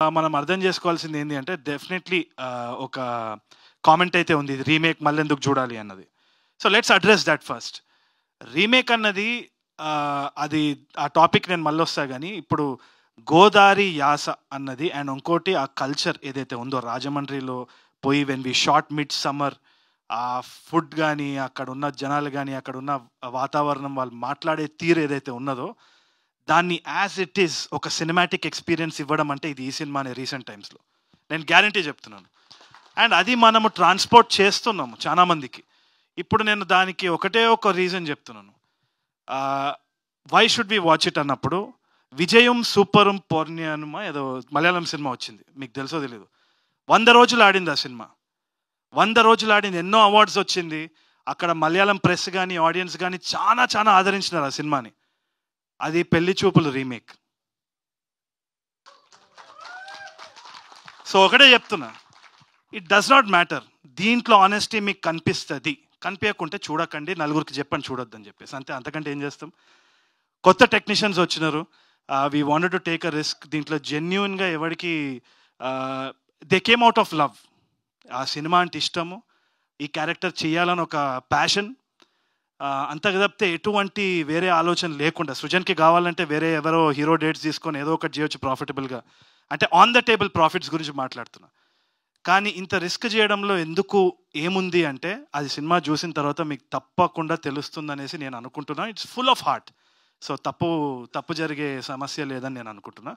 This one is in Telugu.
మనం అర్థం చేసుకోవాల్సింది ఏంటి అంటే డెఫినెట్లీ ఒక కామెంట్ అయితే ఉంది, ఇది రీమేక్ మళ్ళెందుకు చూడాలి అన్నది. So let's address that first. Remake అన్నది అది ఆ టాపిక్ నేను మళ్ళీ వస్తా, కానీ ఇప్పుడు గోదారి యాస అన్నది అండ్ ఇంకోటి ఆ కల్చర్ ఏదైతే ఉందో రాజమండ్రిలో పోయి when we short mid summer, ఆ ఫుడ్ కానీ అక్కడ ఉన్న జనాలు కానీ అక్కడ ఉన్న వాతావరణం వాళ్ళు మాట్లాడే తీరు ఏదైతే ఉన్నదో దాన్ని యాజ్ ఇట్ ఈస్ ఒక సినిమాటిక్ ఎక్స్పీరియన్స్ ఇవ్వడం అంటే ఇది ఈ సినిమానే రీసెంట్ టైమ్స్లో, నేను గ్యారంటీ చెప్తున్నాను. అండ్ అది మనము ట్రాన్స్పోర్ట్ చేస్తున్నాము చాలా మందికి. ఇప్పుడు నేను దానికి ఒకటే ఒక రీజన్ చెప్తున్నాను, why should we watch it అన్నప్పుడు విజయం సూపరం పౌర్ణ్యమా ఏదో మలయాళం సినిమా వచ్చింది, మీకు తెలుసో తెలీదు. 100 రోజులు ఆడింది ఆ సినిమా, 100 రోజులు ఆడింది, ఎన్నో అవార్డ్స్ వచ్చింది. అక్కడ మలయాళం ప్రెస్ కానీ ఆడియన్స్ కానీ చాలా చాలా ఆదరించినారు ఆ సినిమాని. అది పెళ్లి చూపులు రీమేక్. సో ఒకటే చెప్తున్నా, ఇట్ డస్ నాట్ మ్యాటర్. దీంట్లో ఆనెస్టీ మీకు కనిపిస్తుంది, కనిపించకుంటే చూడకండి, నలుగురికి చెప్పండి చూడొద్దని చెప్పేసి, అంతే. అంతకంటే ఏం చేస్తాం. కొత్త టెక్నీషియన్స్ వచ్చినారు, we wanted to take a risk. దీంట్లో జెన్యున్గా ఎవరికి they came out of love, ఆ సినిమా అంటే ఇష్టము, ఈ క్యారెక్టర్ చేయాలని ఒక ప్యాషన్, అంతకు తప్పితే ఎటువంటి వేరే ఆలోచన లేకుండా. సృజన్కి కావాలంటే వేరే ఎవరో హీరో డేట్స్ తీసుకొని ఏదో ఒకటి చేయొచ్చు ప్రాఫిటబుల్గా, అంటే ఆన్ ద టేబుల్ ప్రాఫిట్స్ గురించి మాట్లాడుతున్నా. కానీ ఇంత రిస్క్ చేయడంలో ఎందుకు ఏముంది అంటే అది సినిమా చూసిన తర్వాత మీకు తప్పకుండా తెలుస్తుంది అనేసి నేను అనుకుంటున్నా. It's full of heart. So తప్పు జరిగే సమస్య లేదని నేను అనుకుంటున్నా.